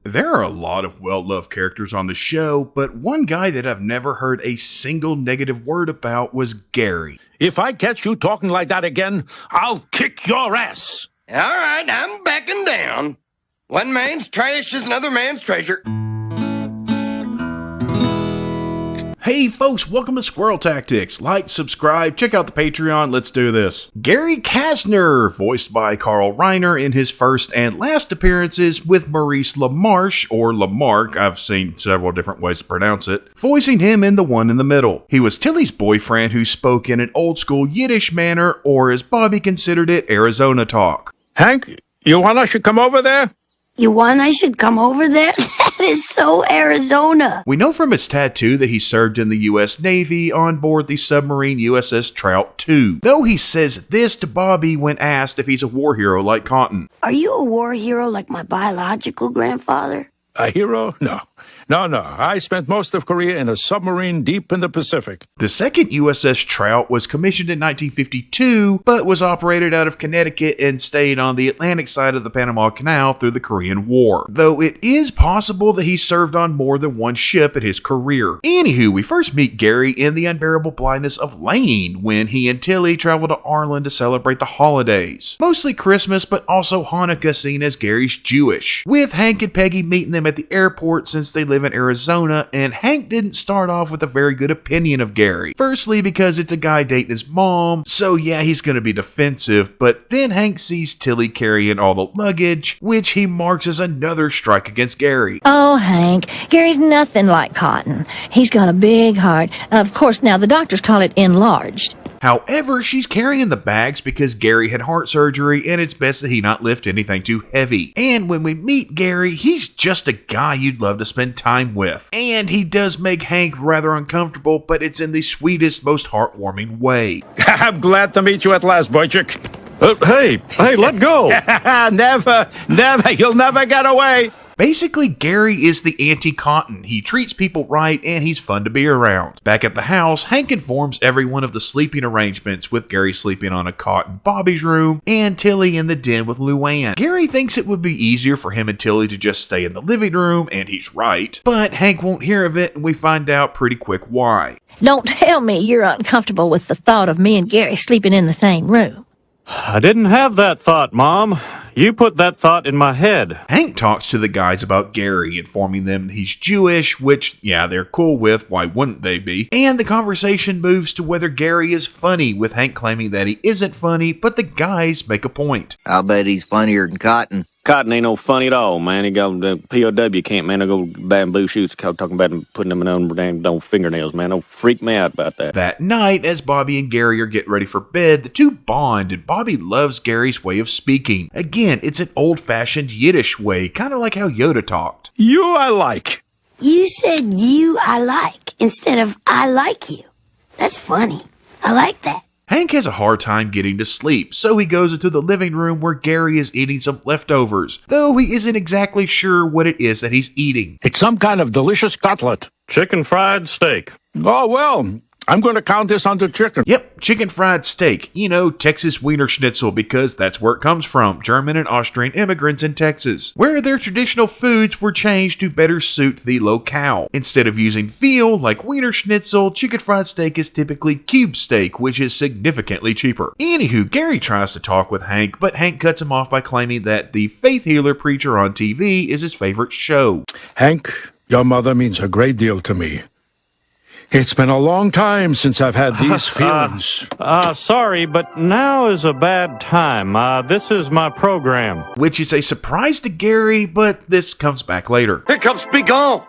There are a lot of well-loved characters on the show, but one guy that I've never heard a single negative word about was Gary. If I catch you talking like that again, I'll kick your ass. All right, I'm backing down. One man's trash is another man's treasure. Hey folks, welcome to Squirrel Tactics. Like, subscribe, check out the Patreon, let's do this. Gary Kastner, voiced by Carl Reiner in his first and last appearances with Maurice LaMarche, or Lamarck, I've seen several different ways to pronounce it, voicing him in The One in the Middle. He was Tilly's boyfriend who spoke in an old school Yiddish manner, or as Bobby considered it, Arizona talk. Hank, you want us to come over there? You want I should come over there? That is so Arizona. We know from his tattoo that he served in the U.S. Navy on board the submarine USS Trout II, though he says this to Bobby when asked if he's a war hero like Cotton. Are you a war hero like my biological grandfather? A hero? No. I spent most of Korea in a submarine deep in the Pacific. The second USS Trout was commissioned in 1952, but was operated out of Connecticut and stayed on the Atlantic side of the Panama Canal through the Korean War, though it is possible that he served on more than one ship in his career. Anywho, we first meet Gary in The Unbearable Blindness of Lane when he and Tilly travel to Arlen to celebrate the holidays. Mostly Christmas, but also Hanukkah, seen as Gary's Jewish, with Hank and Peggy meeting them at the airport since they live in Arizona, and Hank didn't start off with a very good opinion of Gary. Firstly, because it's a guy dating his mom, so yeah, he's gonna be defensive, but then Hank sees Tilly carrying all the luggage, which he marks as another strike against Gary. Oh, Hank, Gary's nothing like Cotton. He's got a big heart. Of course, now the doctors call it enlarged. However, she's carrying the bags because Gary had heart surgery and it's best that he not lift anything too heavy. And when we meet Gary, he's just a guy you'd love to spend time with. And he does make Hank rather uncomfortable, but it's in the sweetest, most heartwarming way. I'm glad to meet you at last, Boychuk. Hey, let go. Never, you'll never get away. Basically, Gary is the anti-Cotton. He treats people right and he's fun to be around. Back at the house, Hank informs everyone of the sleeping arrangements, with Gary sleeping on a cot in Bobby's room and Tilly in the den with Luann. Gary thinks it would be easier for him and Tilly to just stay in the living room, and he's right, but Hank won't hear of it and we find out pretty quick why. Don't tell me you're uncomfortable with the thought of me and Gary sleeping in the same room. I didn't have that thought, Mom. You put that thought in my head. Hank talks to the guys about Gary, informing them he's Jewish, which, yeah, they're cool with, why wouldn't they be? And the conversation moves to whether Gary is funny, with Hank claiming that he isn't funny, but the guys make a point. I'll bet he's funnier than Cotton. Cotton ain't no funny at all, man. He got the POW camp, man. I go bamboo shoots, talking about him putting them in on damn fingernails, man. Don't freak me out about that. That night, as Bobby and Gary are getting ready for bed, the two bond, and Bobby loves Gary's way of speaking. Again, it's an old-fashioned Yiddish way, kind of like how Yoda talked. You I like. You said you I like instead of I like you. That's funny. I like that. Hank has a hard time getting to sleep, so he goes into the living room where Gary is eating some leftovers, though he isn't exactly sure what it is that he's eating. It's some kind of delicious cutlet. Chicken fried steak. Oh, well, I'm going to count this under chicken. Yep, chicken fried steak. You know, Texas Wiener Schnitzel, because that's where it comes from. German and Austrian immigrants in Texas, where their traditional foods were changed to better suit the locale. Instead of using veal like Wiener Schnitzel, chicken fried steak is typically cube steak, which is significantly cheaper. Anywho, Gary tries to talk with Hank, but Hank cuts him off by claiming that the faith healer preacher on TV is his favorite show. Hank, your mother means a great deal to me. It's been a long time since I've had these feelings. Sorry, but now is a bad time. This is my program. Which is a surprise to Gary, but this comes back later. Hiccups, be gone.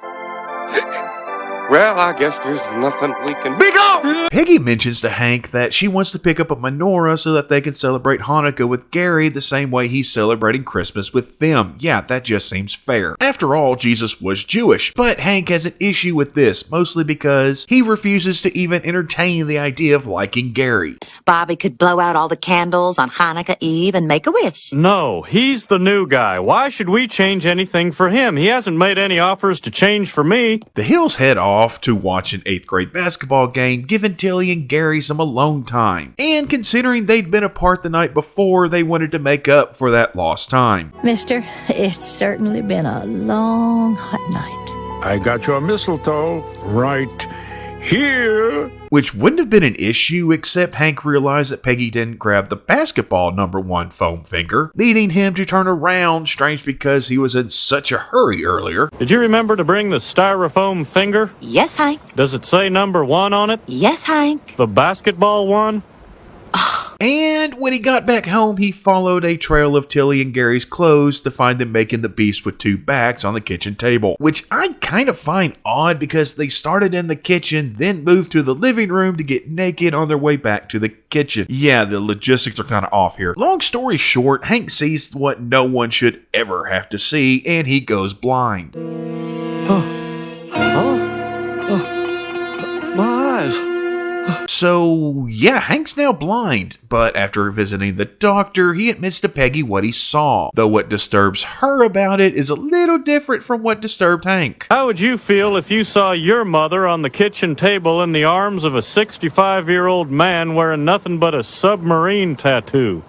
Well, I guess there's nothing we can be gone. Peggy mentions to Hank that she wants to pick up a menorah so that they can celebrate Hanukkah with Gary the same way he's celebrating Christmas with them. Yeah, that just seems fair. After all, Jesus was Jewish, but Hank has an issue with this, mostly because he refuses to even entertain the idea of liking Gary. Bobby could blow out all the candles on Hanukkah Eve and make a wish. No, he's the new guy. Why should we change anything for him? He hasn't made any offers to change for me. The Hills head off off to watch an 8th grade basketball game, giving Tilly and Gary some alone time. And considering they'd been apart the night before, they wanted to make up for that lost time. Mister, it's certainly been a long, hot night. I got your mistletoe right here. Which wouldn't have been an issue, except Hank realized that Peggy didn't grab the basketball #1 foam finger, leading him to turn around, strange because he was in such a hurry earlier. Did you remember to bring the styrofoam finger? Yes, Hank. Does it say #1 on it? Yes, Hank. The basketball one? And when he got back home, he followed a trail of Tilly and Gary's clothes to find them making the beast with 2 backs on the kitchen table, which I kind of find odd because they started in the kitchen, then moved to the living room to get naked on their way back to the kitchen. Yeah, the logistics are kind of off here. Long story short, Hank sees what no one should ever have to see, and he goes blind. My eyes. So, yeah, Hank's now blind, but after visiting the doctor, he admits to Peggy what he saw, though what disturbs her about it is a little different from what disturbed Hank. How would you feel if you saw your mother on the kitchen table in the arms of a 65-year-old man wearing nothing but a submarine tattoo?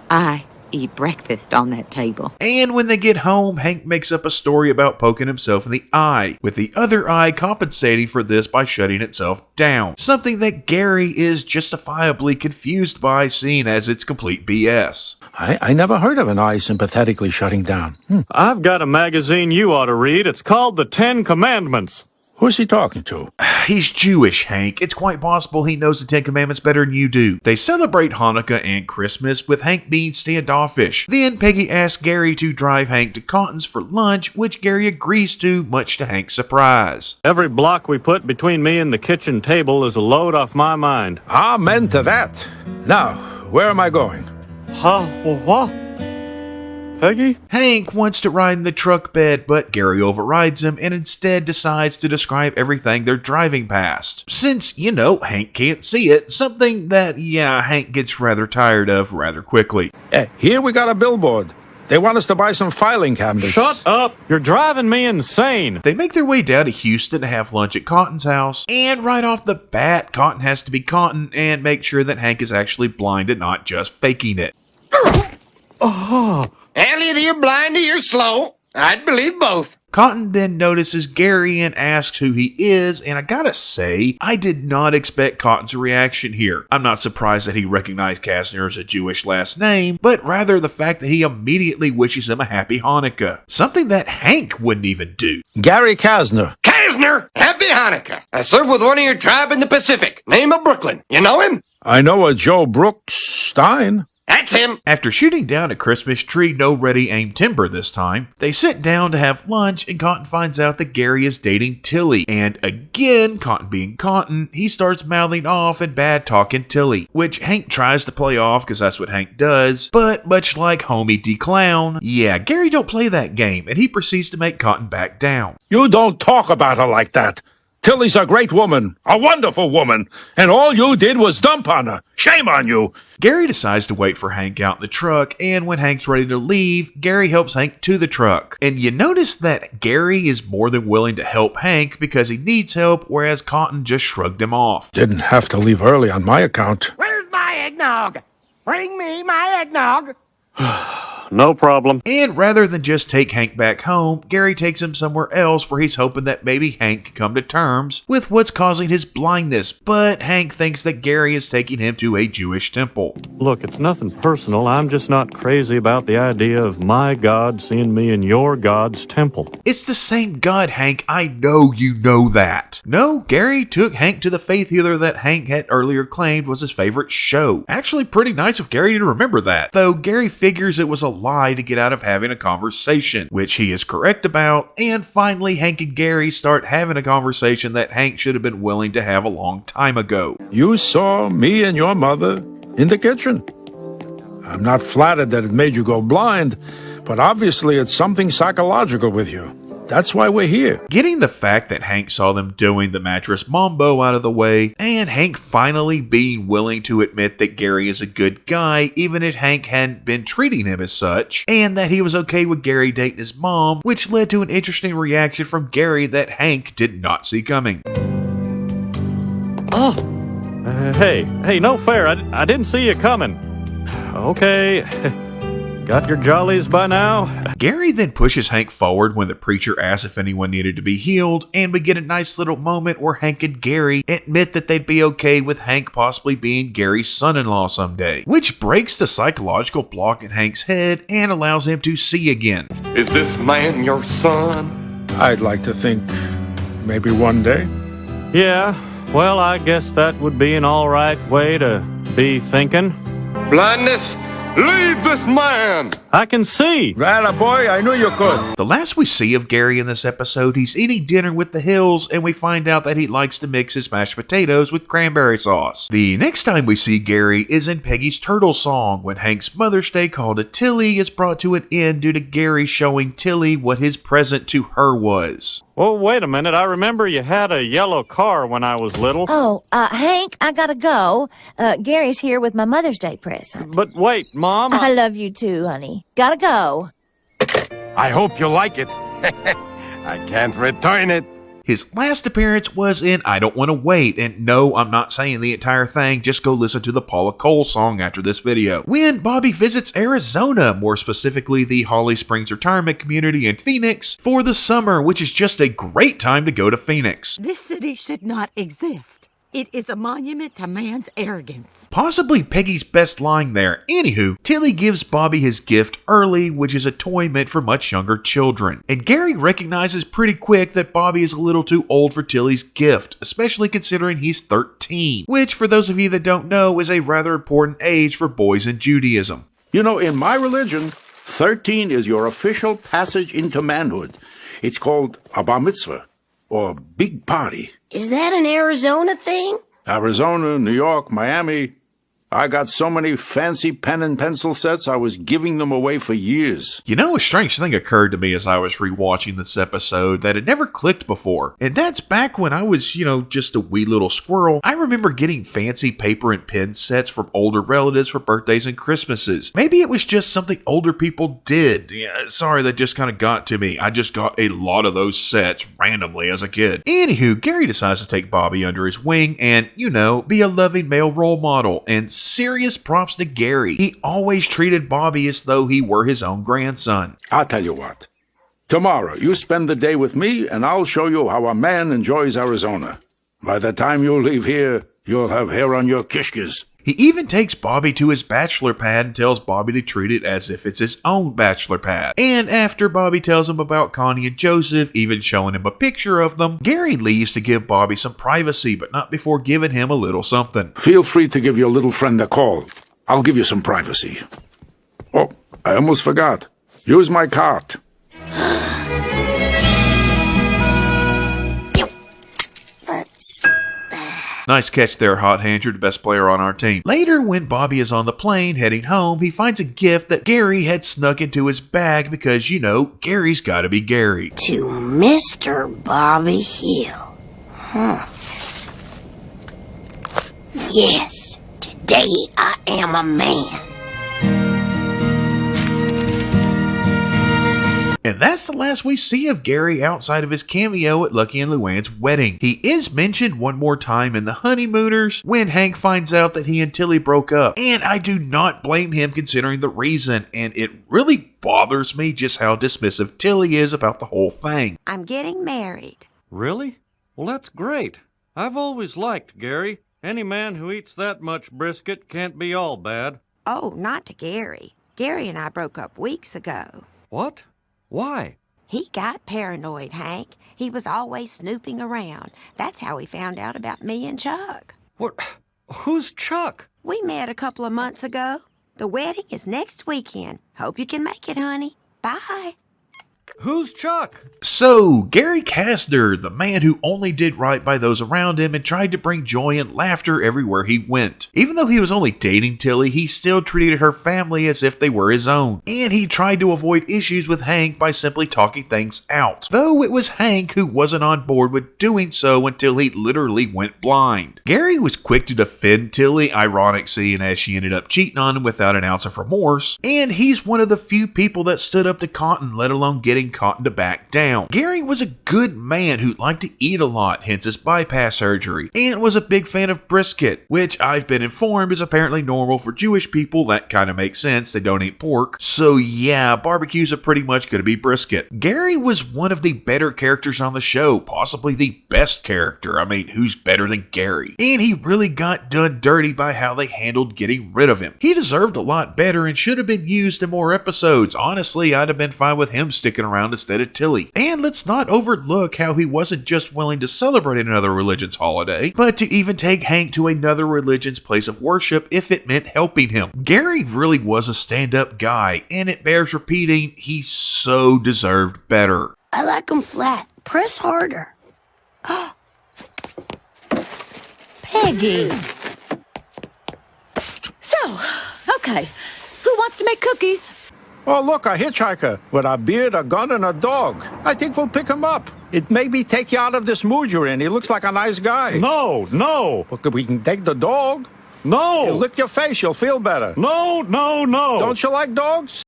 I eat breakfast on that table. And when they get home, Hank makes up a story about poking himself in the eye, with the other eye compensating for this by shutting itself down. Something that Gary is justifiably confused by, seeing as it's complete BS. I never heard of an eye sympathetically shutting down. I've got a magazine you ought to read. It's called The 10 Commandments. Who's he talking to? He's Jewish, Hank. It's quite possible he knows the 10 Commandments better than you do. They celebrate Hanukkah and Christmas, with Hank being standoffish. Then Peggy asks Gary to drive Hank to Cotton's for lunch, which Gary agrees to, much to Hank's surprise. Every block we put between me and the kitchen table is a load off my mind. Amen to that. Now, where am I going? Huh? What? Peggy? Hank wants to ride in the truck bed, but Gary overrides him and instead decides to describe everything they're driving past. Since, Hank can't see it, something that, Hank gets rather tired of rather quickly. Here we got a billboard. They want us to buy some filing cabinets. Shut up! You're driving me insane! They make their way down to Houston to have lunch at Cotton's house, and right off the bat, Cotton has to be Cotton and make sure that Hank is actually blind and not just faking it. Well, either you're blind or you're slow. I'd believe both. Cotton then notices Gary and asks who he is, and I gotta say, I did not expect Cotton's reaction here. I'm not surprised that he recognized Kastner as a Jewish last name, but rather the fact that he immediately wishes him a happy Hanukkah. Something that Hank wouldn't even do. Gary Kastner. Kastner, happy Hanukkah. I served with one of your tribe in the Pacific. Name of Brooklyn. You know him? I know a Joe Brooks Stein. That's him. After shooting down a Christmas tree, no ready-aimed timber this time, they sit down to have lunch, and Cotton finds out that Gary is dating Tilly. And again, Cotton being Cotton, he starts mouthing off and bad-talking Tilly, which Hank tries to play off because that's what Hank does, but much like Homie D. Clown, Gary don't play that game, and he proceeds to make Cotton back down. You don't talk about her like that. Tilly's a great woman, a wonderful woman, and all you did was dump on her. Shame on you. Gary decides to wait for Hank out in the truck, and when Hank's ready to leave, Gary helps Hank to the truck. And you notice that Gary is more than willing to help Hank because he needs help, whereas Cotton just shrugged him off. Didn't have to leave early on my account. Where's my eggnog? Bring me my eggnog. No problem. And rather than just take Hank back home, Gary takes him somewhere else where he's hoping that maybe Hank can come to terms with what's causing his blindness, but Hank thinks that Gary is taking him to a Jewish temple. Look, it's nothing personal. I'm just not crazy about the idea of my God seeing me in your God's temple. It's the same God, Hank. I know you know that. No, Gary took Hank to the faith healer that Hank had earlier claimed was his favorite show. Actually pretty nice of Gary to remember that, though Gary figures it was a lie to get out of having a conversation, which he is correct about, and finally Hank and Gary start having a conversation that Hank should have been willing to have a long time ago. You saw me and your mother in the kitchen. I'm not flattered that it made you go blind, but obviously it's something psychological with you. That's why we're here. Getting the fact that Hank saw them doing the mattress mambo out of the way, and Hank finally being willing to admit that Gary is a good guy, even if Hank hadn't been treating him as such, and that he was okay with Gary dating his mom, which led to an interesting reaction from Gary that Hank did not see coming. Hey, no fair. I didn't see you coming. Okay. Got your jollies by now? Gary then pushes Hank forward when the preacher asks if anyone needed to be healed, and we get a nice little moment where Hank and Gary admit that they'd be okay with Hank possibly being Gary's son-in-law someday, which breaks the psychological block in Hank's head and allows him to see again. Is this man your son? I'd like to think maybe one day. Yeah, well, I guess that would be an alright way to be thinking. Blindness, leave this man! I can see! Rata boy, I knew you could. The last we see of Gary in this episode, he's eating dinner with the Hills, and we find out that he likes to mix his mashed potatoes with cranberry sauce. The next time we see Gary is in Peggy's Turtle Song, when Hank's Mother's Day call to Tilly is brought to an end due to Gary showing Tilly what his present to her was. Oh, wait a minute. I remember you had a yellow car when I was little. Oh, Hank, I gotta go. Gary's here with my Mother's Day present. But wait, Mom. I love you too, honey. Gotta go. I hope you like it. I can't return it. His last appearance was in I Don't Want to Wait, and no, I'm not saying the entire thing, just go listen to the Paula Cole song after this video. When Bobby visits Arizona, more specifically the Holly Springs Retirement Community in Phoenix, for the summer, which is just a great time to go to Phoenix. This city should not exist. It is a monument to man's arrogance. Possibly Peggy's best line there. Anywho, Tilly gives Bobby his gift early, which is a toy meant for much younger children. And Gary recognizes pretty quick that Bobby is a little too old for Tilly's gift, especially considering he's 13, which for those of you that don't know is a rather important age for boys in Judaism. You know, in my religion, 13 is your official passage into manhood. It's called a bar mitzvah, or big party. Is that an Arizona thing? Arizona, New York, Miami. I got so many fancy pen and pencil sets, I was giving them away for years. You know, a strange thing occurred to me as I was rewatching this episode that had never clicked before. And that's back when I was, just a wee little squirrel. I remember getting fancy paper and pen sets from older relatives for birthdays and Christmases. Maybe it was just something older people did. Yeah, sorry, that just kind of got to me. I just got a lot of those sets randomly as a kid. Anywho, Gary decides to take Bobby under his wing and, be a loving male role model. And serious props to Gary. He always treated Bobby as though he were his own grandson. I'll tell you what. Tomorrow, you spend the day with me, and I'll show you how a man enjoys Arizona. By the time you leave here, you'll have hair on your kishkas. He even takes Bobby to his bachelor pad and tells Bobby to treat it as if it's his own bachelor pad. And after Bobby tells him about Connie and Joseph, even showing him a picture of them, Gary leaves to give Bobby some privacy, but not before giving him a little something. Feel free to give your little friend a call. I'll give you some privacy. Oh, I almost forgot. Use my cart. Nice catch there, Hot Hand. You're the best player on our team. Later, when Bobby is on the plane heading home, he finds a gift that Gary had snuck into his bag because, Gary's gotta be Gary. To Mr. Bobby Hill. Yes, today I am a man. And that's the last we see of Gary outside of his cameo at Lucky and Luann's wedding. He is mentioned one more time in The Honeymooners when Hank finds out that he and Tilly broke up. And I do not blame him considering the reason, and it really bothers me just how dismissive Tilly is about the whole thing. I'm getting married. Really? Well, that's great. I've always liked Gary. Any man who eats that much brisket can't be all bad. Oh, not to Gary. Gary and I broke up weeks ago. What? Why? He got paranoid, Hank. He was always snooping around. That's how he found out about me and Chuck. What? Who's Chuck? We met a couple of months ago. The wedding is next weekend. Hope you can make it, honey. Bye. Who's Chuck? So, Gary Castner, the man who only did right by those around him and tried to bring joy and laughter everywhere he went. Even though he was only dating Tilly, he still treated her family as if they were his own. And he tried to avoid issues with Hank by simply talking things out. Though it was Hank who wasn't on board with doing so until he literally went blind. Gary was quick to defend Tilly, ironic seeing as she ended up cheating on him without an ounce of remorse. And he's one of the few people that stood up to Cotton, let alone getting Cotton to back down. Gary was a good man who liked to eat a lot, hence his bypass surgery, and was a big fan of brisket, which I've been informed is apparently normal for Jewish people. That kind of makes sense, they don't eat pork. So yeah, barbecues are pretty much going to be brisket. Gary was one of the better characters on the show, possibly the best character. I mean, who's better than Gary? And he really got done dirty by how they handled getting rid of him. He deserved a lot better and should have been used in more episodes. Honestly, I'd have been fine with him sticking around instead of Tilly. And let's not overlook how he wasn't just willing to celebrate another religion's holiday, but to even take Hank to another religion's place of worship if it meant helping him. Gary really was a stand-up guy, and it bears repeating, he so deserved better. I like 'em flat. Press harder. Peggy. So, okay. Who wants to make cookies? Oh, look, a hitchhiker with a beard, a gun, and a dog. I think we'll pick him up. It maybe take you out of this mood you're in. He looks like a nice guy. No. Look, we can take the dog. No. He'll lick your face. You'll feel better. No. Don't you like dogs?